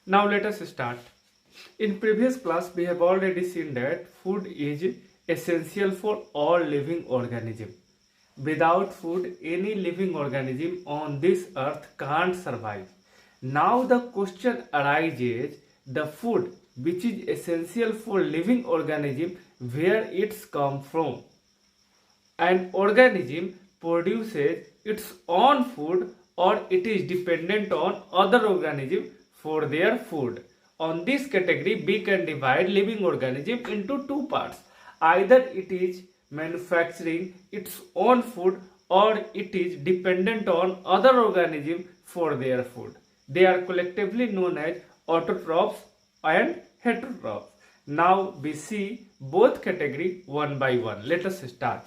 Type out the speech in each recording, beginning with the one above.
Now let us start. In previous class we have already seen that food is essential for all living organism. Without food any living organism on this earth can't survive. Now the question arises, the food which is essential for living organism, where it's come from? An organism produces its own food or it is dependent on other organisms for their food. On this category, we can divide living organism into two parts. Either it is manufacturing its own food or it is dependent on other organisms for their food. They are collectively known as autotrophs and heterotrophs. Now we see both category one by one. Let us start.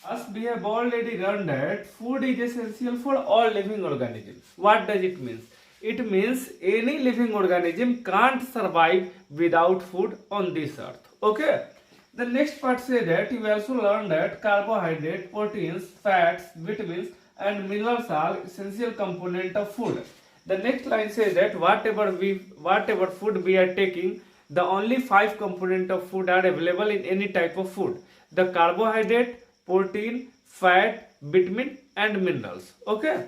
As we have already learned that food is essential for all living organisms. What does it mean? It means any living organism can't survive without food on this earth. Okay. The next part says that you also learn that carbohydrate, proteins, fats, vitamins and minerals are essential component of food. The next line says that whatever food we are taking, the only 5 components of food are available in any type of food. The carbohydrate, protein, fat, vitamin and minerals. Okay.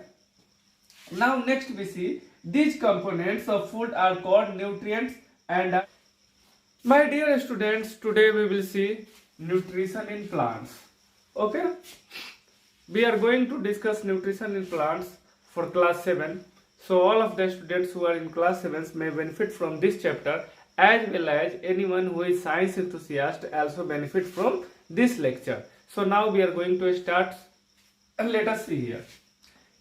Now next we see these components of food are called nutrients and my dear students, today we will see nutrition in plants. Okay. We are going to discuss nutrition in plants for class 7. So all of the students who are in class 7 may benefit from this chapter, as well as anyone who is science enthusiast also benefit from this lecture. So now we are going to start. Let us see here.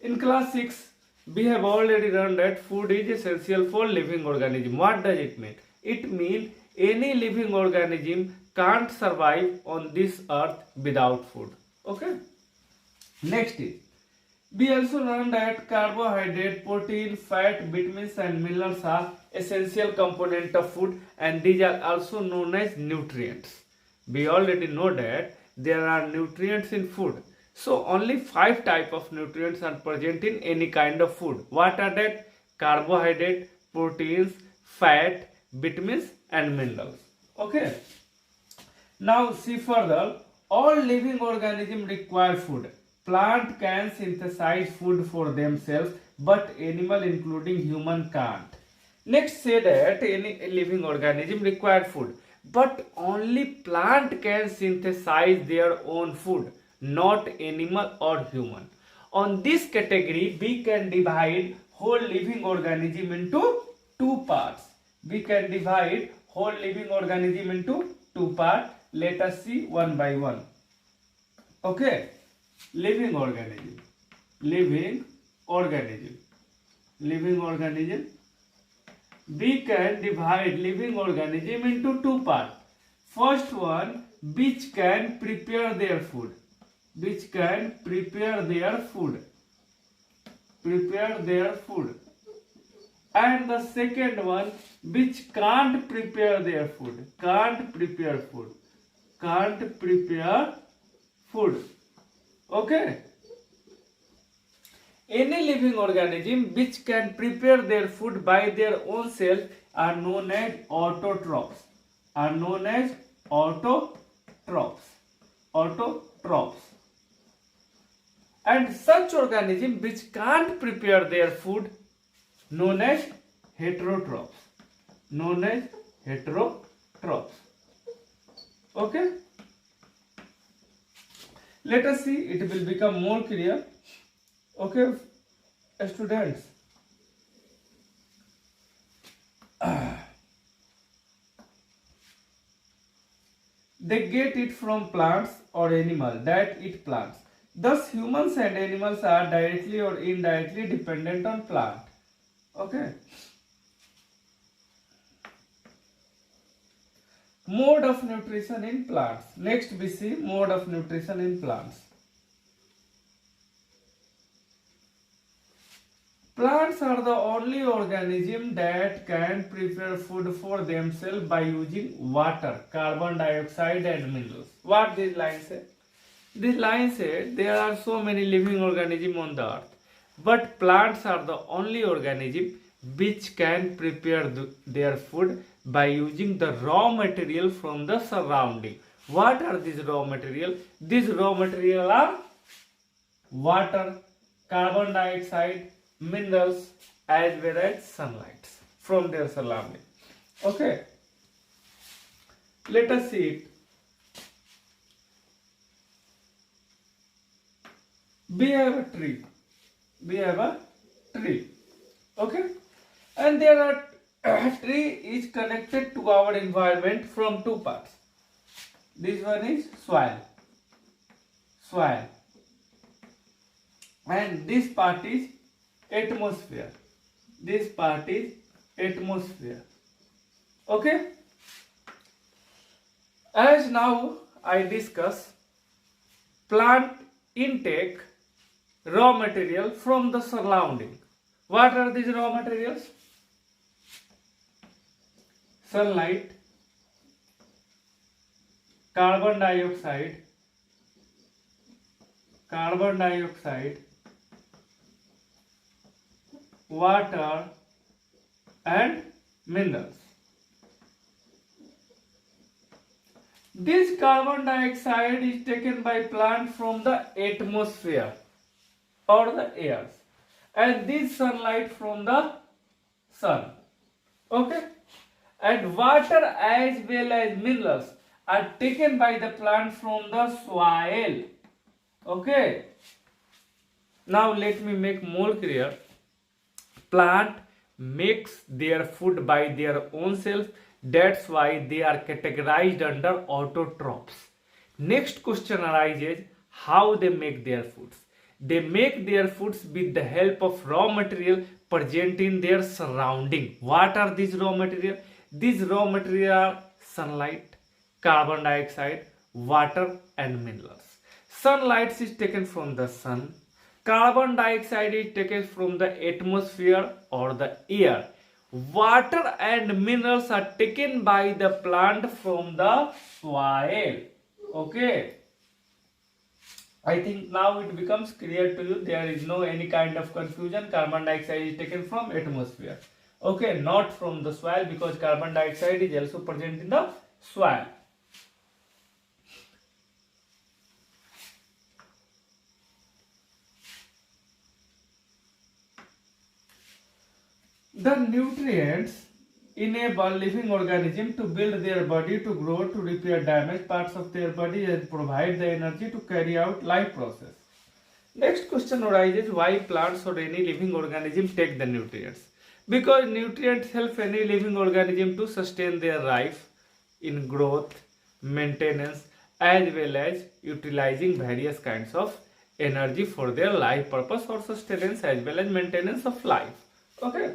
In class 6, we have already learned that food is essential for living organism. What does it mean? It means any living organism can't survive on this earth without food. Okay. Next is, we also learned that carbohydrate, protein, fat, vitamins and minerals are essential component of food and these are also known as nutrients. We already know that there are nutrients in food. So only 5 type of nutrients are present in any kind of food. What are that? Carbohydrate, proteins, fat, vitamins and minerals. Okay. Now see further. All living organisms require food. Plant can synthesize food for themselves, but animal including human can't. Next say that any living organism require food, but only plant can synthesize their own food, not animal or human. On this category, we can divide whole living organism into two parts. We can divide whole living organism into two parts. Let us see one by one. Okay. Living organism. We can divide living organism into two parts. First one, which can prepare their food. And the second one, which can't prepare their food. Okay. Any living organism which can prepare their food by their own self are known as autotrophs. And such organism which can't prepare their food known as heterotrophs. Okay. Let us see, it will become more clear. Okay, students. They get it from plants or animals that eat plants. Thus, humans and animals are directly or indirectly dependent on plant. Okay. Mode of nutrition in plants. Next we see mode of nutrition in plants. Plants are the only organism that can prepare food for themselves by using water, carbon dioxide and minerals. What this line say? This line says there are so many living organisms on the earth, but plants are the only organism which can prepare their food by using the raw material from the surrounding. What are these raw material? These raw material are water, carbon dioxide, minerals, as well as sunlight from their surrounding. Okay, let us see it. We have a tree. Okay, and there are tree is connected to our environment from two parts. This one is soil, and this part is atmosphere. Okay, as now I discuss plant intake raw material from the surrounding. What are these raw materials? Sunlight, carbon dioxide, water, and minerals. This carbon dioxide is taken by plant from the atmosphere or the air, and this sunlight from the sun. Okay, and water as well as minerals are taken by the plant from the soil. Okay, now let me make more clear. Plant makes their food by their own self. That's why they are categorized under autotrophs. Next question arises, how they make their foods. They make their foods with the help of raw material present in their surrounding. What are these raw material? These raw material are sunlight, carbon dioxide, water, and minerals. Sunlight is taken from the sun. Carbon dioxide is taken from the atmosphere or the air. Water and minerals are taken by the plant from the soil. Okay, I think now it becomes clear to you. There is no any kind of confusion. Carbon dioxide is taken from atmosphere. Okay, not from the soil, because carbon dioxide is also present in the soil. The nutrients enable living organism to build their body, to grow, to repair damaged parts of their body, and provide the energy to carry out life process. Next question arises, why plants or any living organism take the nutrients? Because nutrients help any living organism to sustain their life in growth, maintenance, as well as utilizing various kinds of energy for their life purpose or sustenance as well as maintenance of life. Okay,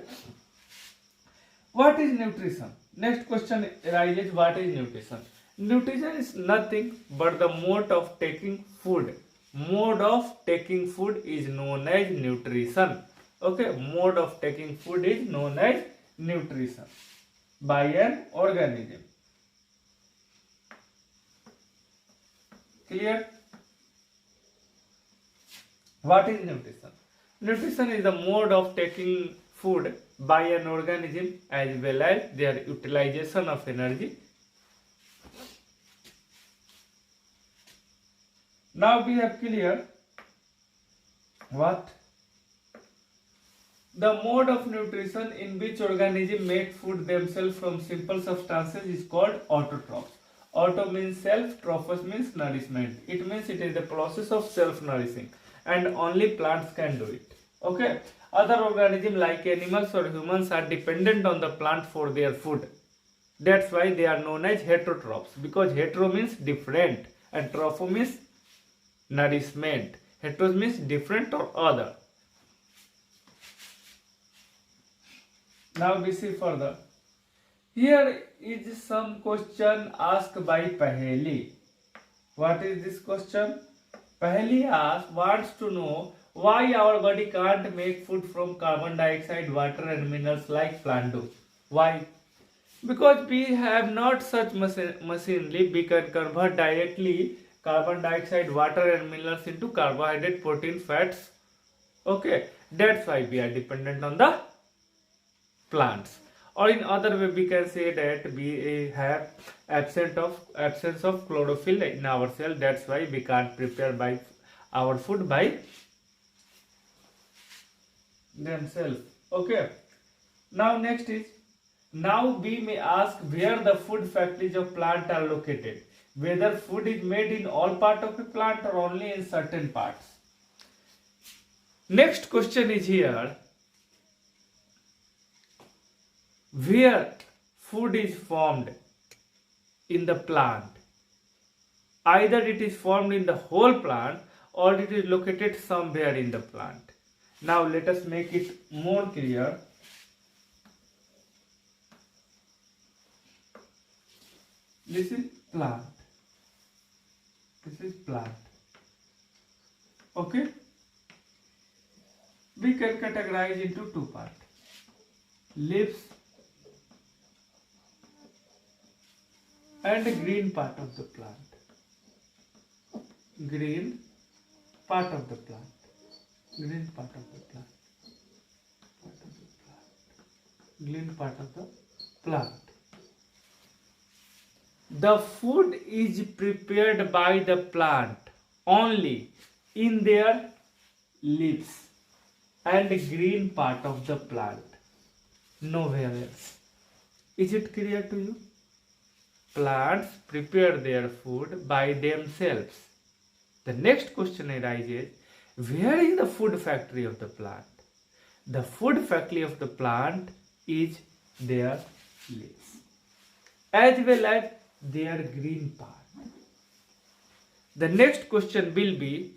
what is nutrition? Next question arises, what is nutrition? Nutrition is nothing but the mode of taking food. Mode of taking food is known as nutrition. Okay, mode of taking food is known as nutrition by an organism. Clear? What is nutrition? Nutrition is the mode of taking food by an organism as well as their utilization of energy. Now we have clear what? The mode of nutrition in which organism make food themselves from simple substances is called autotrophs. Auto means self, trophos means nourishment. It means it is the process of self-nourishing, and only plants can do it. Okay. Other organisms like animals or humans are dependent on the plant for their food. That's why they are known as heterotrophs, because hetero means different and tropho means nourishment. Hetero means different or other. Now we see further. Here is some question asked by Paheli. What is this question? Paheli wants to know why our body can't make food from carbon dioxide, water and minerals like plant do. Why? Because we have not such machinery. We can convert directly carbon dioxide, water and minerals into carbohydrate, protein, fats. Okay, that's why we are dependent on the plants. Or in other way we can say that we have absence of chlorophyll in our cell. That's why we can't prepare by our food by themselves. Okay. Now next is, now we may ask where the food factories of plant are located. Whether food is made in all part of a plant or only in certain parts. Next question is here. Where food is formed in the plant. Either it is formed in the whole plant or it is located somewhere in the plant. Now let us make it more clear. This is plant. This is plant. Okay? We can categorize into two parts. Leaves and green part of the plant. Green part of the plant. Green part of the plant. Green part of the plant. The food is prepared by the plant only in their leaves and green part of the plant. Nowhere else. Is it clear to you? Plants prepare their food by themselves. The next question arises, where is the food factory of the plant? The food factory of the plant is their leaves, as well as their green part. The next question will be,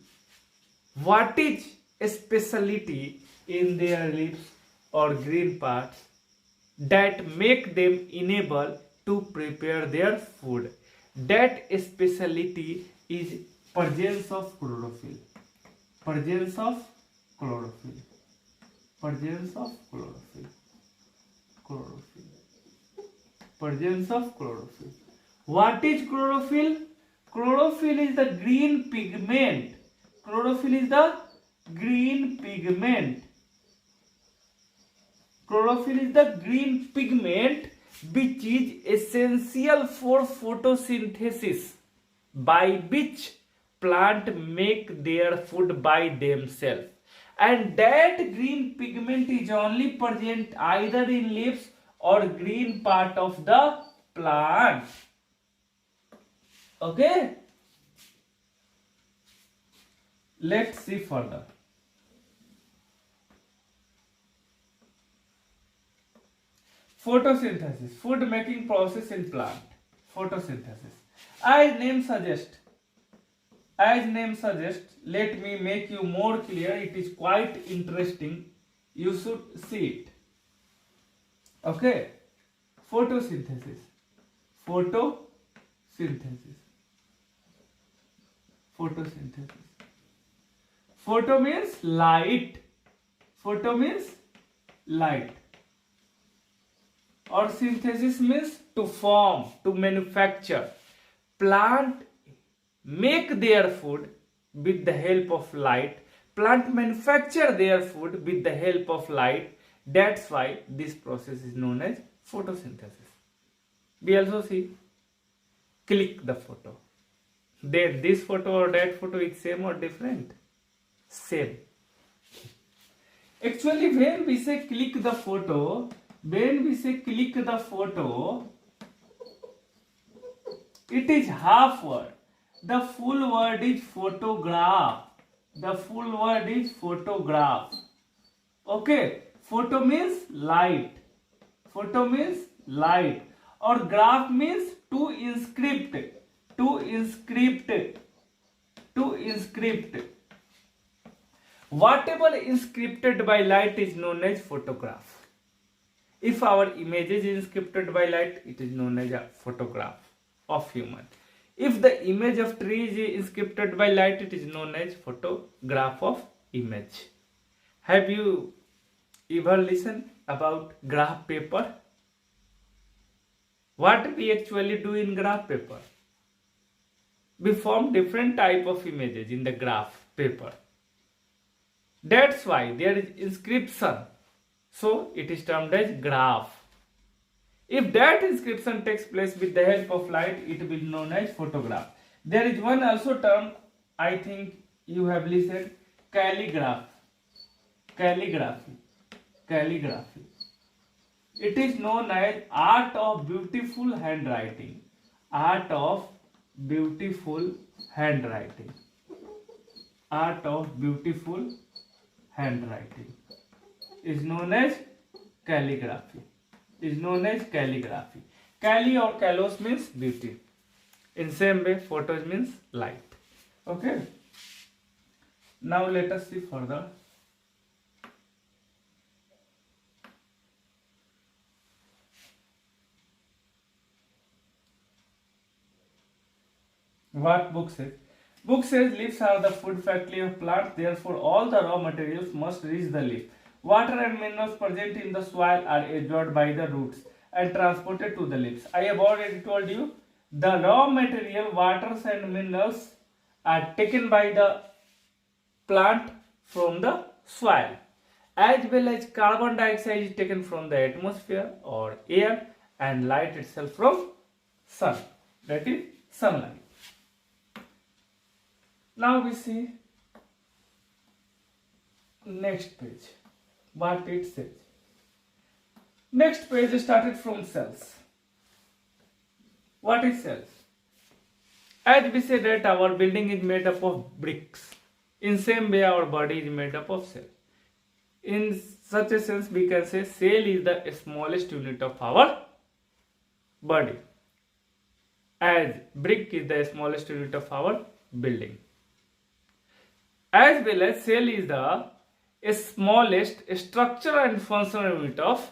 what is a specialty in their leaves or green parts that make them enable to prepare their food? That specialty is presence of chlorophyll. Presence of chlorophyll. Presence of chlorophyll. Chlorophyll. Presence of chlorophyll. What is chlorophyll? Chlorophyll is the green pigment. Chlorophyll is the green pigment. Chlorophyll is the green pigment which is essential for photosynthesis, by which plant make their food by themselves. And that green pigment is only present either in leaves or green part of the plant. Okay? Let's see further. Photosynthesis, food making process in plant. Photosynthesis. As name suggests, let me make you more clear. It is quite interesting. You should see it. Okay. Photosynthesis. Photosynthesis. Photosynthesis. Photo means light. Photo means light. Or synthesis means to form, to manufacture. Plant make their food with the help of light. Plant manufacture their food with the help of light. That's why this process is known as photosynthesis. We also see, click the photo. Then this photo or that photo is same or different? Same. Actually, when we say click the photo, it is half word. The full word is photograph. The full word is photograph. Okay. Photo means light. Photo means light. Or graph means to inscript. To inscript. To inscript. Whatever inscripted by light is known as photograph. If our image is inscripted by light, it is known as a photograph of human. If the image of tree is inscripted by light, it is known as photograph of image. Have you ever listened about graph paper? What we actually do in graph paper? We form different type of images in the graph paper. That's why there is inscription. So it is termed as graph. If that inscription takes place with the help of light, it will be known as photograph. There is one also term, I think you have listened, calligraphy. Calligraphy. Calligraphy. It is known as art of beautiful handwriting. Art of beautiful handwriting. Art of beautiful handwriting is known as calligraphy. Is known as calligraphy. Calli or kalos means beauty. In same way, photos means light. Okay. Now let us see further. What book says? Book says leaves are the food factory of plants, therefore all the raw materials must reach the leaf. Water and minerals present in the soil are absorbed by the roots and transported to the leaves. I have already told you the raw material, waters and minerals are taken by the plant from the soil, as well as carbon dioxide is taken from the atmosphere or air, and light itself from sun, that is sunlight. Now we see next page, what it says. Next page started from cells. What is cells? As we say that our building is made up of bricks, in same way our body is made up of cells. In such a sense we can say cell is the smallest unit of our body, as brick is the smallest unit of our building. As well as cell is the smallest structure and functional unit of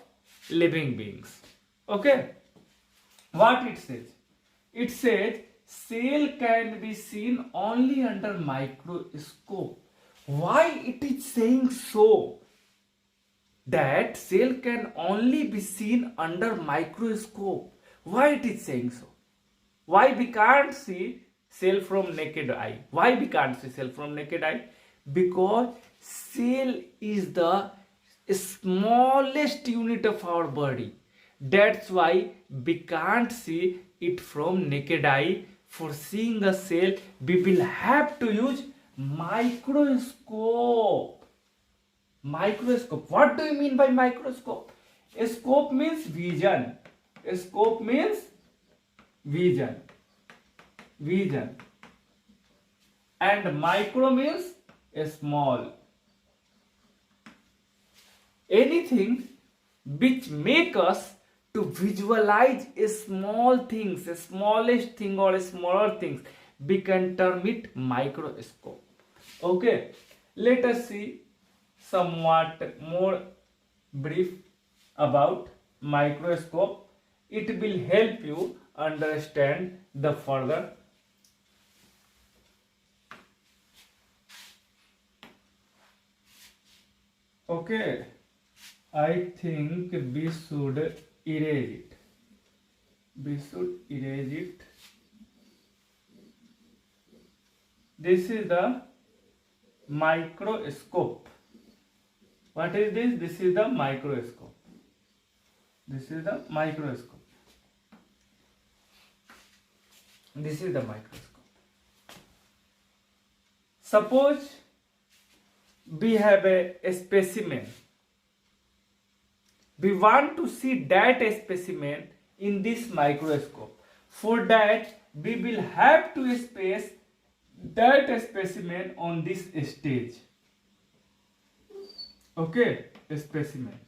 living beings. Okay. What it says? It says cell can be seen only under microscope. Why it is saying so? That cell can only be seen under microscope. Why it is saying so? Why we can't see cell from naked eye? Why we can't see cell from naked eye? Because cell is the smallest unit of our body. That's why we can't see it from naked eye. For seeing a cell, we will have to use microscope. Microscope. What do you mean by microscope? A scope means vision. A scope means vision. Vision. And micro means a small. Anything which make us to visualize a small things, a smallest thing or a smaller things, we can term it microscope. Okay, let us see somewhat more brief about microscope. It will help you understand the further. Okay, I think we should erase it. We should erase it. This is the microscope. What is this? This is the microscope. This is the microscope. This is the microscope. Suppose we have a specimen. We want to see that specimen in this microscope. For that, we will have to space that specimen on this stage. Okay, a specimen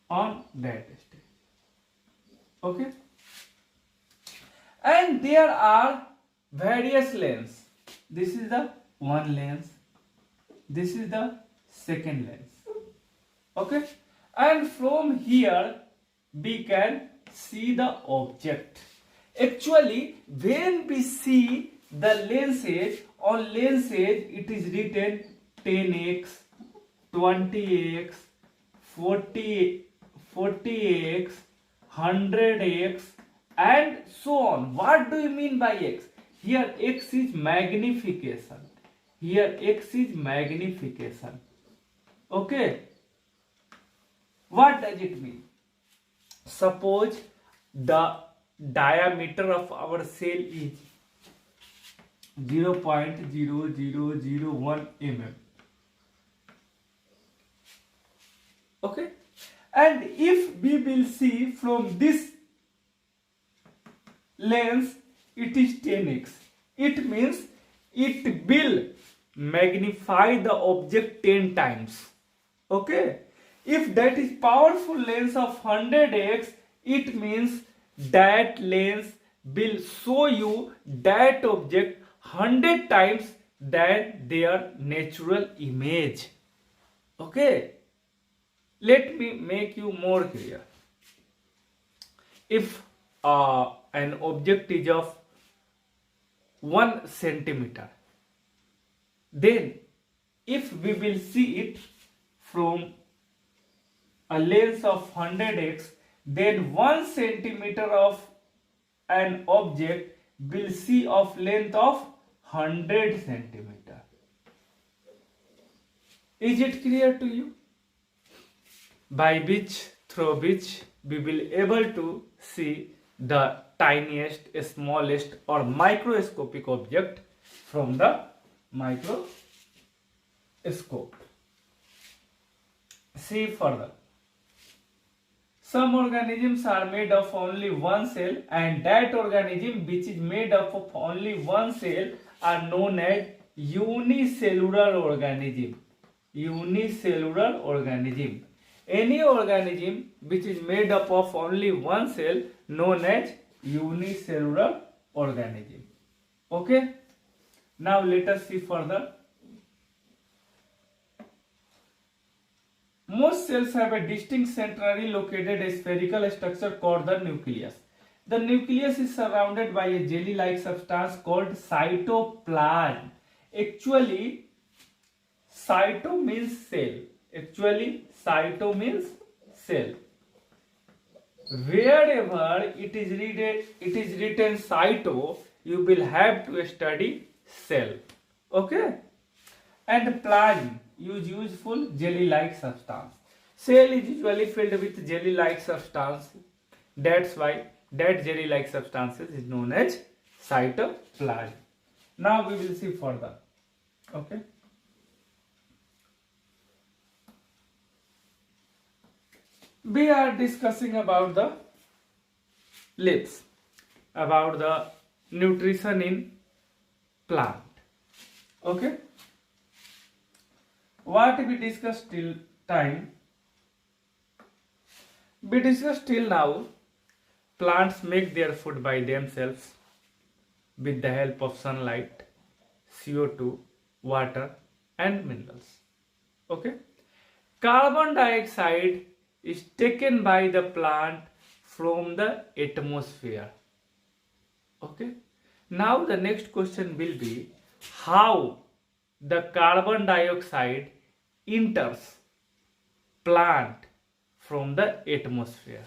on that stage. Okay, and there are various lens. This is the one lens. This is the second lens. Okay, and from here we can see the object. Actually, when we see the lens edge, on lens edge it is written 10x, 20x, 40x, 100x, and so on. What do you mean by x? Here x is magnification. Here x is magnification. Okay. What does it mean? Suppose the diameter of our cell is 0.0001 mm. Okay, and if we will see from this lens, it is 10x. It means it will magnify the object 10 times. Okay, if that is powerful lens of 100x, it means that lens will show you that object 100 times than their natural image. Okay, let me make you more clear. If an object is of 1 centimeter, then if we will see it from a lens of 100x, then 1 centimeter of an object will see of length of 100 centimeter. Is it clear to you? By which, through which we will able to see the tiniest, smallest or microscopic object from the microscope. See further. Some organisms are made of only one cell, and that organism which is made up of only one cell are known as unicellular organism. Unicellular organism. Any organism which is made up of only one cell known as unicellular organism. Okay. Now let us see further. Most cells have a distinct centrally located spherical structure called the nucleus. The nucleus is surrounded by a jelly-like substance called cytoplasm. Actually, cyto means cell. Cyto means cell. Wherever it is written cyto, you will have to study cell. Okay? And plasm is useful jelly-like substance. Cell is usually filled with jelly-like substance. That's why that jelly-like substance is known as cytoplasm. Now we will see further. Okay. We are discussing about the leaves, about the nutrition in plant. Okay. What we discussed till time? We discussed till now, plants make their food by themselves with the help of sunlight, CO2, water and minerals. Okay. Carbon dioxide is taken by the plant from the atmosphere. Okay. Now the next question will be how the carbon dioxide enters plant from the atmosphere.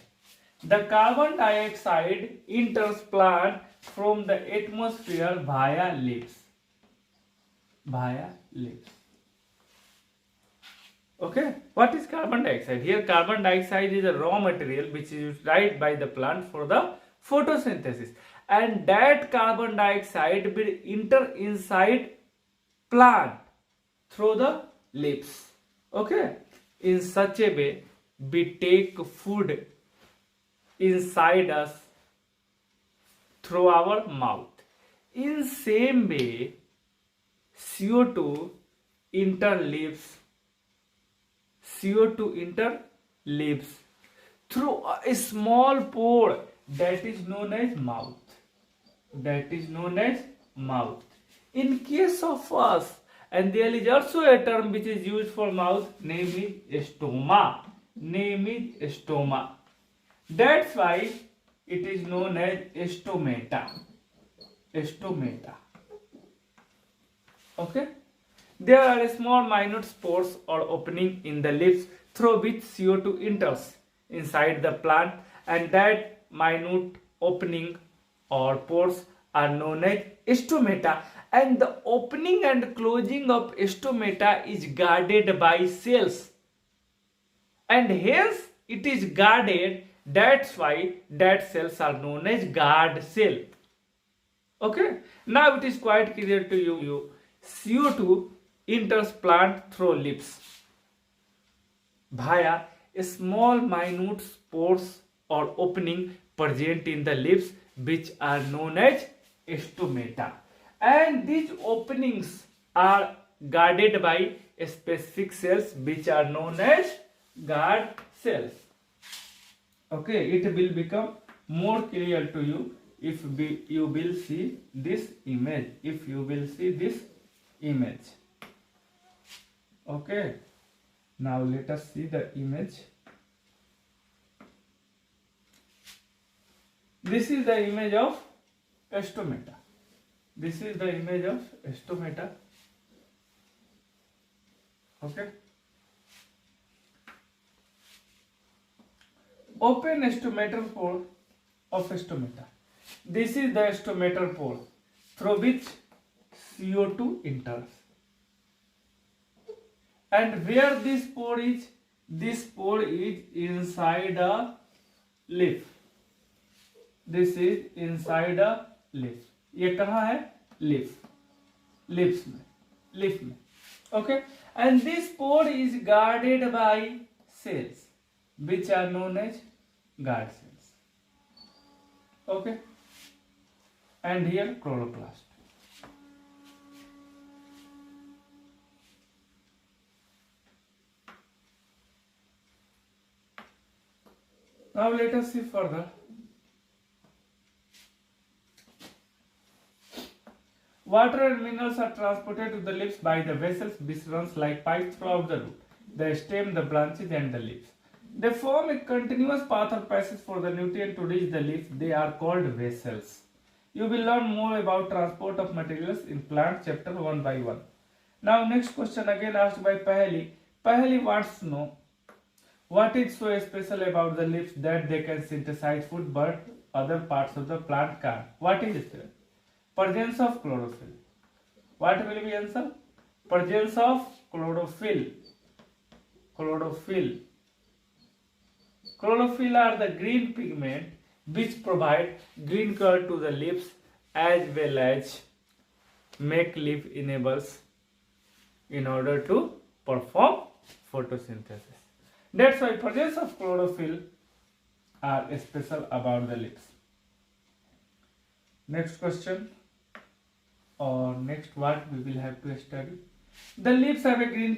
The carbon dioxide enters plant from the atmosphere via leaves. Okay, what is carbon dioxide? Here carbon dioxide is a raw material which is used by the plant for the photosynthesis, and that carbon dioxide will enter inside plant through the leaves. Okay, in such a way we take food inside us through our mouth. In same way, CO2 enter leaves through a small pore that is known as mouth. In case of us, and there is also a term which is used for mouth, name is stoma. That's why it is known as stomata. Okay. There are small minute pores or opening in the leaves through which CO2 enters inside the plant, and that minute opening or pores are known as stomata, and the opening and closing of stomata is guarded by cells, and hence it is guarded. That's why that cells are known as guard cell. Okay. Now it is quite clear to you. CO2 enters plant through leaves via small minute pores or opening present in the leaves, which are known as stomata, and these openings are guarded by specific cells which are known as guard cells. Okay, it will become more clear to you if you will see this image. If you will see this image. Okay, now let us see the image. This is the image of stomata. This is the image of stomata. Okay. Open stomatal pore of stomata. This is the stomatal pore through which CO2 enters. And where this pore is? This pore is inside a leaf. This is inside a leaf. ये कहाँ है? Leaf. Leaf में. Okay. And this pore is guarded by cells, which are known as guard cells. Okay. And here chloroplast. Now let us see further. Water and minerals are transported to the leaves by the vessels which runs like pipes throughout the root, the stem, the branches and the leaves. They form a continuous path or passage for the nutrient to reach the leaf. They are called vessels. You will learn more about transport of materials in plant chapter 1 by 1. Now next question again asked by Paheli. Paheli wants to know what is so special about the leaves that they can synthesize food but other parts of the plant can't. What is it? Presence of chlorophyll. What will be answer? Presence of chlorophyll. Chlorophyll. Chlorophyll are the green pigment which provide green color to the leaves as well as make leaf enables in order to perform photosynthesis. That's why presence of chlorophyll are special about the leaves. Next question. Or next what we will have to study. The leaves have a green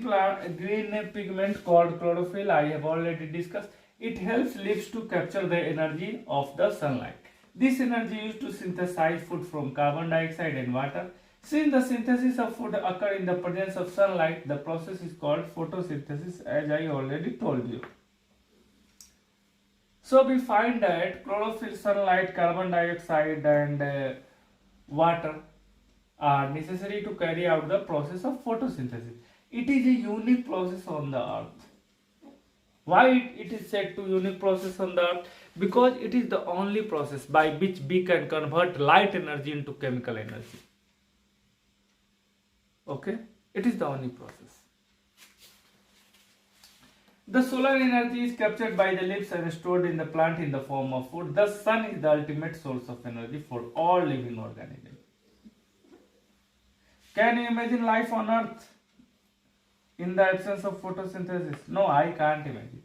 pigment called chlorophyll. I have already discussed. It helps leaves to capture the energy of the sunlight. This energy used to synthesize food from carbon dioxide and water. Since the synthesis of food occurs in the presence of sunlight, the process is called photosynthesis, as I already told you. So we find that chlorophyll, sunlight, carbon dioxide and water are necessary to carry out the process of photosynthesis. It is a unique process on the earth. Why it is said to unique process on the earth? Because it is the only process by which we can convert light energy into chemical energy. Okay? It is the only process. The solar energy is captured by the leaves and stored in the plant in the form of food. The sun is the ultimate source of energy for all living organisms. Can you imagine life on earth in the absence of photosynthesis? No, I can't imagine.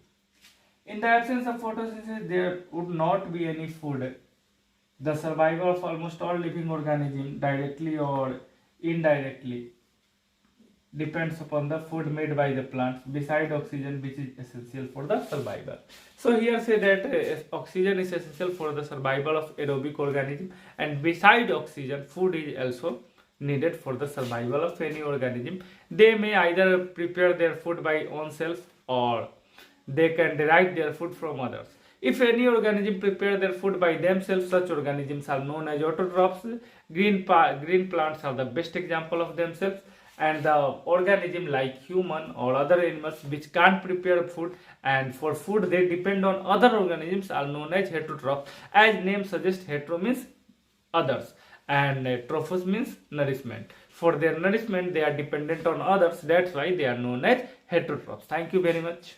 In the absence of photosynthesis, there would not be any food. The survival of almost all living organisms, directly or indirectly, depends upon the food made by the plants, beside oxygen, which is essential for the survival. So here say that oxygen is essential for the survival of aerobic organism, and beside oxygen, food is also needed for the survival of any organism. They may either prepare their food by own self or they can derive their food from others. If any organism prepare their food by themselves, such organisms are known as autotrophs. Green plants are the best example of themselves, and the organism like human or other animals which can't prepare food and for food they depend on other organisms are known as heterotrophs. As name suggests, hetero means others and trophos means nourishment. For their nourishment they are dependent on others. That's why they are known as heterotrophs. Thank you very much.